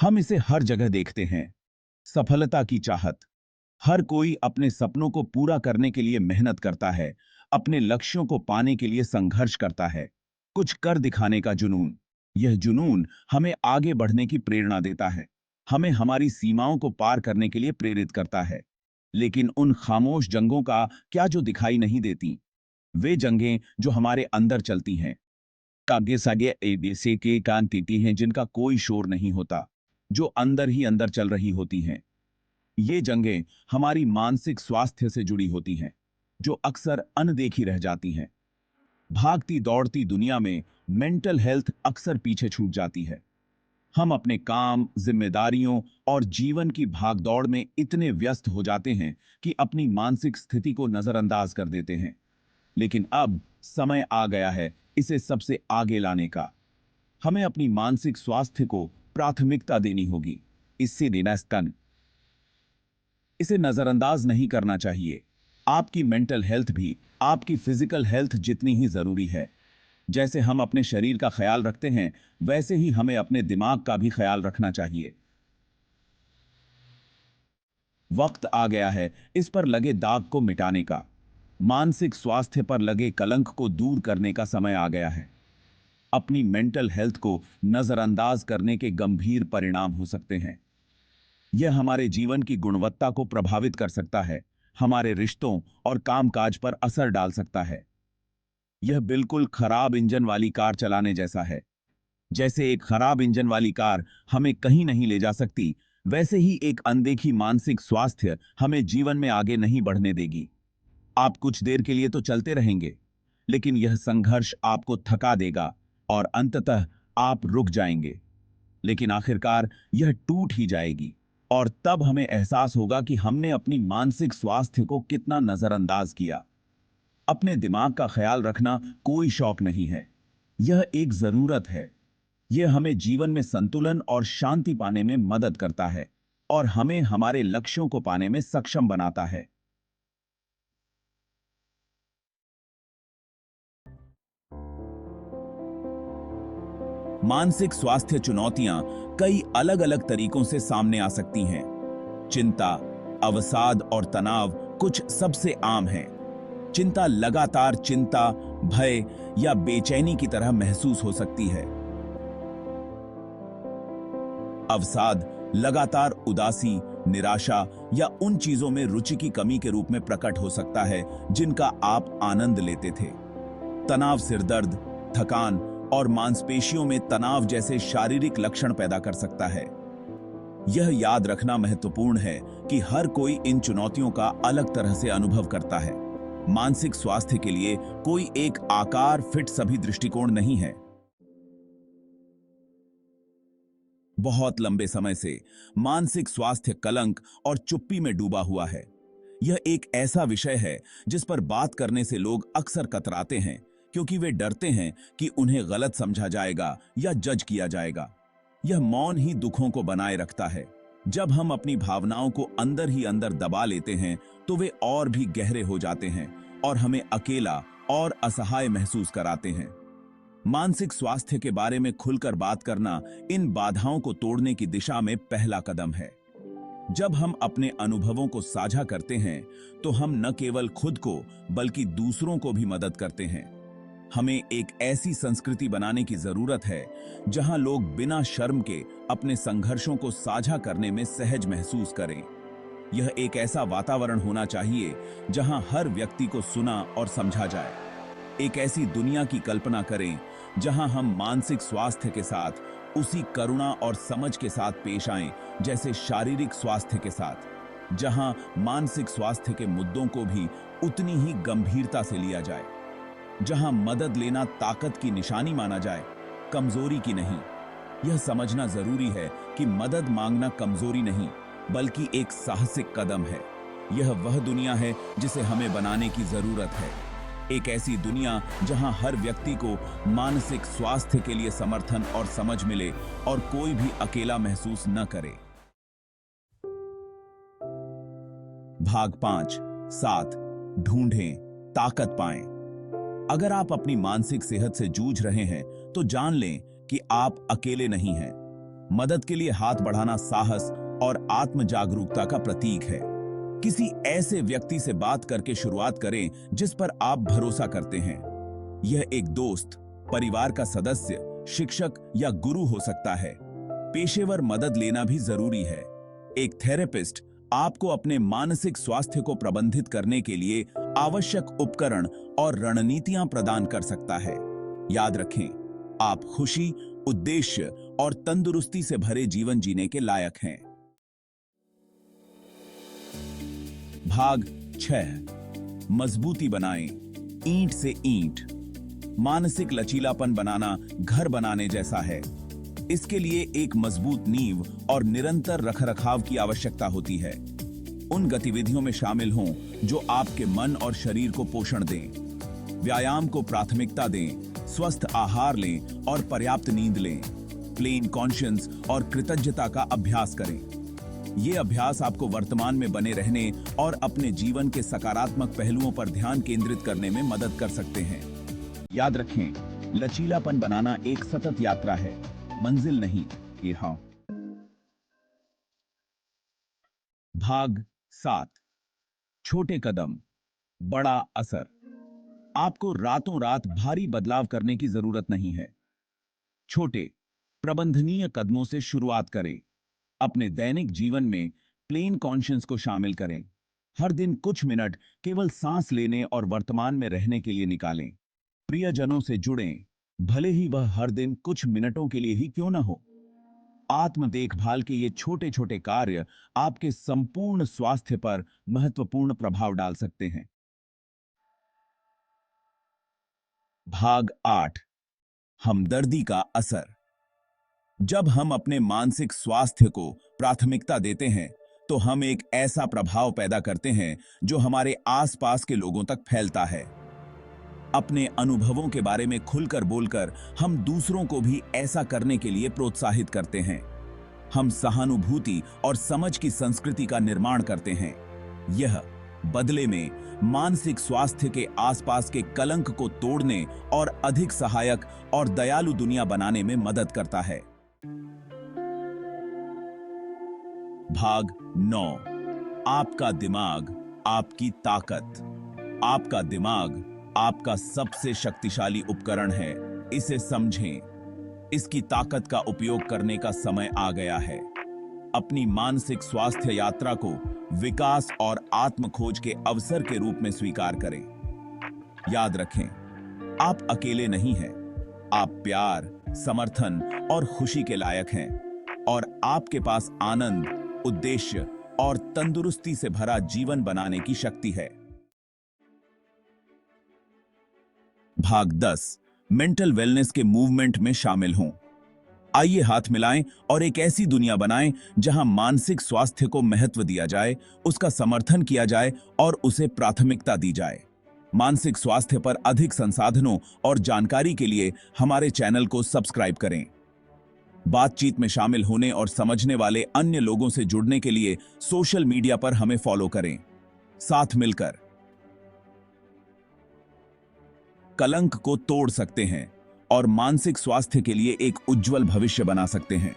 हम इसे हर जगह देखते हैं। सफलता की चाहत। हर कोई अपने सपनों को पूरा करने के लिए मेहनत करता है, अपने लक्ष्यों को पाने के लिए संघर्ष करता है। कुछ कर दिखाने का जुनून। यह जुनून हमें आगे बढ़ने की प्रेरणा देता है, हमें हमारी सीमाओं को पार करने के लिए प्रेरित करता है। लेकिन उन खामोश जंगों का क्या जो दिखाई नहीं देती? वे जंगें जो हमारे अंदर चलती हैं। कागे सागे ऐसे के कान तीती हैं जिनका कोई शोर नहीं होता, जो अंदर ही अंदर चल रही होती हैं। ये जंगें हमारी मानसिक स्वास्थ्य से जुड़ी होती हैं, जो अक्सर अनदेखी रह जाती हैं। भागती दौड़ती दुनिया में मेंटल हेल्थ अक्सर पीछे छूट जाती है। हम अपने काम, जिम्मेदारियों और जीवन की भागदौड़ में इतने व्यस्त हो जाते हैं कि अपनी मानसिक स्थिति को नजरअंदाज कर देते हैं। लेकिन अब समय आ गया है इसे सबसे आगे लाने का। हमें अपनी मानसिक स्वास्थ्य को प्राथमिकता देनी होगी। इससे देना स्तन इसे नजरअंदाज नहीं करना चाहिए। आपकी मेंटल हेल्थ भी आपकी फिजिकल हेल्थ जितनी ही जरूरी है। जैसे हम अपने शरीर का ख्याल रखते हैं, वैसे ही हमें अपने दिमाग का भी ख्याल रखना चाहिए। वक्त आ गया है इस पर लगे दाग को मिटाने का। मानसिक स्वास्थ्य पर लगे कलंक को दूर करने का समय आ गया है। अपनी मेंटल हेल्थ को नजरअंदाज करने के गंभीर परिणाम हो सकते हैं। यह हमारे जीवन की गुणवत्ता को प्रभावित कर सकता है, हमारे रिश्तों और कामकाज पर असर डाल सकता है। यह बिल्कुल खराब इंजन वाली कार चलाने जैसा है। जैसे एक खराब इंजन वाली कार हमें कहीं नहीं ले जा सकती, वैसे ही एक अनदेखी मानसिक स्वास्थ्य हमें जीवन में आगे नहीं बढ़ने देगी। आप कुछ देर के लिए तो चलते रहेंगे, लेकिन यह संघर्ष आपको थका देगा और अंततः आप रुक जाएंगे। लेकिन आखिरकार यह टूट ही जाएगी और तब हमें एहसास होगा कि हमने अपनी मानसिक स्वास्थ्य को कितना नजरअंदाज किया। अपने दिमाग का ख्याल रखना कोई शौक नहीं है, यह एक जरूरत है। यह हमें जीवन में संतुलन और शांति पाने में मदद करता है और हमें हमारे लक्ष्यों को पाने में सक्षम बनाता है। मानसिक स्वास्थ्य चुनौतियां कई अलग अलग तरीकों से सामने आ सकती हैं। चिंता, अवसाद और तनाव कुछ सबसे आम हैं। चिंता लगातार चिंता, भय या बेचैनी की तरह महसूस हो सकती है। अवसाद लगातार उदासी, निराशा या उन चीजों में रुचि की कमी के रूप में प्रकट हो सकता है जिनका आप आनंद लेते थे। तनाव सिरदर्द, थकान और मांसपेशियों में तनाव जैसे शारीरिक लक्षण पैदा कर सकता है। यह याद रखना महत्वपूर्ण है कि हर कोई इन चुनौतियों का अलग तरह से अनुभव करता है। मानसिक स्वास्थ्य के लिए कोई एक आकार फिट सभी दृष्टिकोण नहीं है। बहुत लंबे समय से मानसिक स्वास्थ्य कलंक और चुप्पी में डूबा हुआ है। यह एक ऐसा विषय है जिस पर बात करने से लोग अक्सर कतराते हैं, क्योंकि वे डरते हैं कि उन्हें गलत समझा जाएगा या जज किया जाएगा। यह मौन ही दुखों को बनाए रखता है। जब हम अपनी भावनाओं को अंदर ही अंदर दबा लेते हैं, तो वे और भी गहरे हो जाते हैं और हमें अकेला और असहाय महसूस कराते हैं। मानसिक स्वास्थ्य के बारे में खुलकर बात करना इन बाधाओं को तोड़ने की दिशा में पहला कदम है। जब हम अपने अनुभवों को साझा करते हैं, तो हम न केवल खुद को बल्कि दूसरों को भी मदद करते हैं। हमें एक ऐसी संस्कृति बनाने की जरूरत है जहां लोग बिना शर्म के अपने संघर्षों को साझा करने में सहज महसूस करें। यह एक ऐसा वातावरण होना चाहिए जहां हर व्यक्ति को सुना और समझा जाए। एक ऐसी दुनिया की कल्पना करें जहां हम मानसिक स्वास्थ्य के साथ उसी करुणा और समझ के साथ पेश आएं जैसे शारीरिक स्वास्थ्य के साथ। जहां मानसिक स्वास्थ्य के मुद्दों को भी उतनी ही गंभीरता से लिया जाए। जहां मदद लेना ताकत की निशानी माना जाए, कमजोरी की नहीं। यह समझना जरूरी है कि मदद मांगना कमजोरी नहीं, बल्कि एक साहसिक कदम है। यह वह दुनिया है जिसे हमें बनाने की जरूरत है। एक ऐसी दुनिया जहां हर व्यक्ति को मानसिक स्वास्थ्य के लिए समर्थन और समझ मिले और कोई भी अकेला महसूस न करे। भाग 5, 7, ढूंढें, ताकत पाएं। अगर आप अपनी मानसिक सेहत से जूझ रहे हैं, तो जान लें कि आप अकेले नहीं हैं। मदद के लिए हाथ बढ़ाना साहस और आत्म जागरूकता का प्रतीक है। किसी ऐसे व्यक्ति से बात करके शुरुआत करें जिस पर आप भरोसा करते हैं। यह एक दोस्त, परिवार का सदस्य, शिक्षक या गुरु हो सकता है। पेशेवर मदद लेना भी जरूरी है। एक थेरेपिस्ट आपको अपने मानसिक स्वास्थ्य को प्रबंधित करने के लिए आवश्यक उपकरण और रणनीतियां प्रदान कर सकता है। याद रखें, आप खुशी, उद्देश्य और तंदुरुस्ती से भरे जीवन जीने के लायक हैं। भाग 6, मजबूती बनाएं, ईंट से ईंट। मानसिक लचीलापन बनाना घर बनाने जैसा है। इसके लिए एक मजबूत नींव और निरंतर रखरखाव की आवश्यकता होती है। उन गतिविधियों में शामिल हों जो आपके मन और शरीर को पोषण दें। व्यायाम को प्राथमिकता दें, स्वस्थ आहार लें और पर्याप्त नींद लें। प्लेन कॉन्शियस और कृतज्ञता का अभ्यास करें। ये अभ्यास आपको वर्तमान में बने रहने और अपने जीवन के सकारात्मक पहलुओं पर ध्यान केंद्रित करने में मदद कर सकते हैं। याद रखें, लचीलापन बनाना एक सतत यात्रा है, मंजिल नहीं। भाग 7, छोटे कदम, बड़ा असर। आपको रातों रात भारी बदलाव करने की जरूरत नहीं है। छोटे, प्रबंधनीय कदमों से शुरुआत करें। अपने दैनिक जीवन में प्लेन कॉन्शियस को शामिल करें। हर दिन कुछ मिनट केवल सांस लेने और वर्तमान में रहने के लिए निकालें। प्रियजनों से जुड़ें, भले ही वह हर दिन कुछ मिनटों के लिए ही क्यों न हो। आत्म देखभाल के ये छोटे छोटे कार्य आपके संपूर्ण स्वास्थ्य पर महत्वपूर्ण प्रभाव डाल सकते हैं। भाग 8, हमदर्दी का असर। जब हम अपने मानसिक स्वास्थ्य को प्राथमिकता देते हैं तो हम एक ऐसा प्रभाव पैदा करते हैं जो हमारे आसपास के लोगों तक फैलता है। अपने अनुभवों के बारे में खुलकर बोलकर हम दूसरों को भी ऐसा करने के लिए प्रोत्साहित करते हैं। हम सहानुभूति और समझ की संस्कृति का निर्माण करते हैं। यह बदले में मानसिक स्वास्थ्य के आसपास के कलंक को तोड़ने और अधिक सहायक और दयालु दुनिया बनाने में मदद करता है। भाग 9, आपका दिमाग, आपकी ताकत। आपका दिमाग आपका सबसे शक्तिशाली उपकरण है। इसे समझें। इसकी ताकत का उपयोग करने का समय आ गया है। अपनी मानसिक स्वास्थ्य यात्रा को विकास और आत्म खोज के अवसर के रूप में स्वीकार करें। याद रखें, आप अकेले नहीं हैं। आप प्यार, समर्थन और खुशी के लायक हैं और आपके पास आनंद, उद्देश्य और तंदुरुस्ती से भरा जीवन बनाने की शक्ति है। भाग 10, मेंटल वेलनेस के मूवमेंट में शामिल हों। आइए हाथ मिलाएं और एक ऐसी दुनिया बनाएं जहां मानसिक स्वास्थ्य को महत्व दिया जाए, उसका समर्थन किया जाए और उसे प्राथमिकता दी जाए। मानसिक स्वास्थ्य पर अधिक संसाधनों और जानकारी के लिए हमारे चैनल को सब्सक्राइब करें। बातचीत में शामिल होने और समझने वाले अन्य लोगों से जुड़ने के लिए सोशल मीडिया पर हमें फॉलो करें। साथ मिलकर कलंक को तोड़ सकते हैं और मानसिक स्वास्थ्य के लिए एक उज्जवल भविष्य बना सकते हैं।